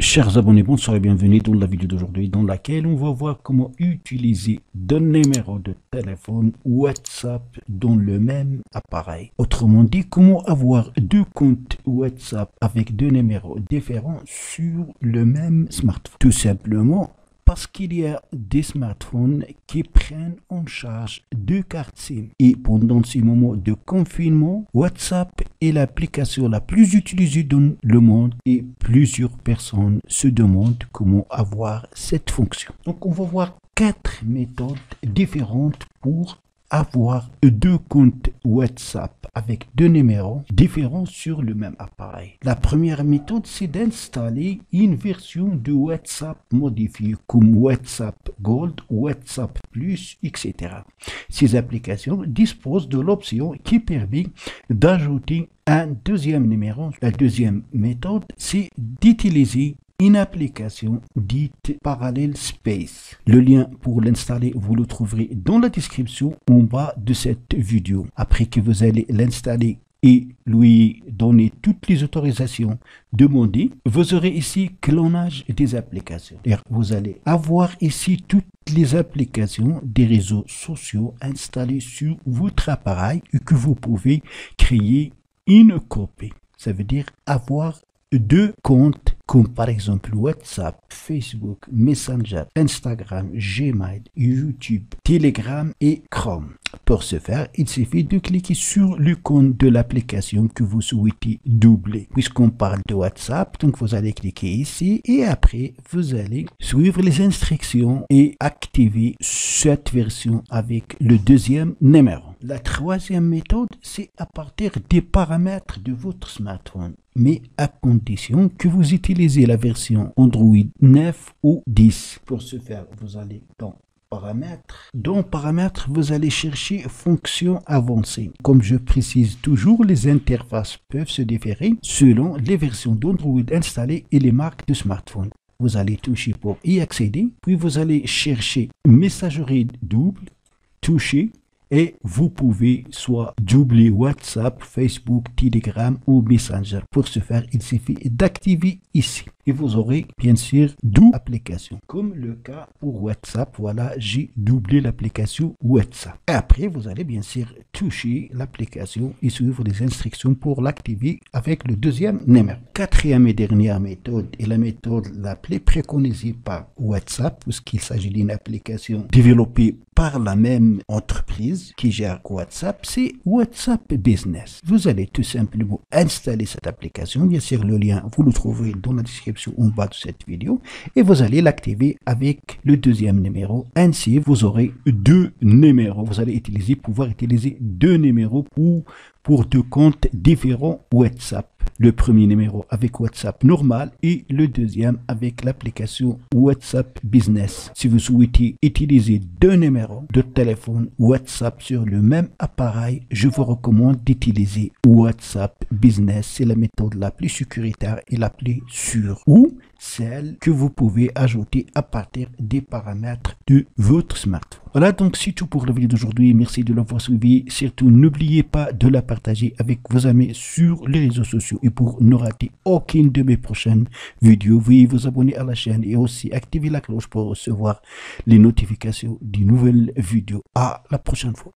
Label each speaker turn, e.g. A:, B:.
A: Chers abonnés, bonsoir et bienvenue dans la vidéo d'aujourd'hui dans laquelle on va voir comment utiliser deux numéros de téléphone WhatsApp dans le même appareil. Autrement dit, comment avoir deux comptes WhatsApp avec deux numéros différents sur le même smartphone. Tout simplement parce qu'il y a des smartphones qui prennent en charge deux cartes SIM. Et pendant ces moments de confinement, WhatsApp est l'application la plus utilisée dans le monde et plusieurs personnes se demandent comment avoir cette fonction. Donc on va voir 4 méthodes différentes pour avoir deux comptes WhatsApp avec deux numéros différents sur le même appareil. La première méthode, c'est d'installer une version de WhatsApp modifiée comme WhatsApp Gold, WhatsApp Plus, etc. Ces applications disposent de l'option qui permet d'ajouter un deuxième numéro. La deuxième méthode, c'est d'utiliser une application dite Parallel Space. Le lien pour l'installer, vous le trouverez dans la description en bas de cette vidéo. Après que vous allez l'installer et lui donner toutes les autorisations demandées, vous aurez ici clonage des applications. Et vous allez avoir ici toutes les applications des réseaux sociaux installées sur votre appareil et que vous pouvez créer une copie. Ça veut dire avoir deux comptes comme par exemple WhatsApp, Facebook, Messenger, Instagram, Gmail, YouTube, Telegram et Chrome. Pour ce faire, il suffit de cliquer sur le compte de l'application que vous souhaitez doubler. Puisqu'on parle de WhatsApp, donc vous allez cliquer ici et après vous allez suivre les instructions et activer cette version avec le deuxième numéro. La troisième méthode, c'est à partir des paramètres de votre smartphone, mais à condition que vous utilisez la version Android 9 ou 10. Pour ce faire, vous allez dans Paramètres. Dans Paramètres, vous allez chercher Fonctions avancées. Comme je précise toujours, les interfaces peuvent se différer selon les versions d'Android installées et les marques de smartphone. Vous allez toucher pour y accéder, puis vous allez chercher Messagerie double, toucher, et vous pouvez soit doubler WhatsApp, Facebook, Telegram ou Messenger. Pour ce faire, il suffit d'activer ici. Et vous aurez bien sûr deux applications. Comme le cas pour WhatsApp, voilà, j'ai doublé l'application WhatsApp. Et après, vous allez bien sûr toucher l'application et suivre les instructions pour l'activer avec le deuxième numéro. Quatrième et dernière méthode est la méthode la plus préconisée par WhatsApp, puisqu'il s'agit d'une application développée par la même entreprise qui gère WhatsApp, c'est WhatsApp Business. Vous allez tout simplement installer cette application. Bien sûr, le lien, vous le trouverez dans la description en bas de cette vidéo et vous allez l'activer avec le deuxième numéro. Ainsi, vous aurez deux numéros. Vous allez pouvoir utiliser deux numéros pour deux comptes différents WhatsApp. Le premier numéro avec WhatsApp normal et le deuxième avec l'application WhatsApp Business. Si vous souhaitez utiliser deux numéros de téléphone WhatsApp sur le même appareil, je vous recommande d'utiliser WhatsApp Business. C'est la méthode la plus sécuritaire et la plus sûre, ou celle que vous pouvez ajouter à partir des paramètres de votre smartphone. Voilà, donc c'est tout pour la vidéo d'aujourd'hui. Merci de l'avoir suivi. Surtout, n'oubliez pas de la partager avec vos amis sur les réseaux sociaux. Et pour ne rater aucune de mes prochaines vidéos, veuillez vous abonner à la chaîne et aussi activer la cloche pour recevoir les notifications des nouvelles vidéos. À la prochaine fois.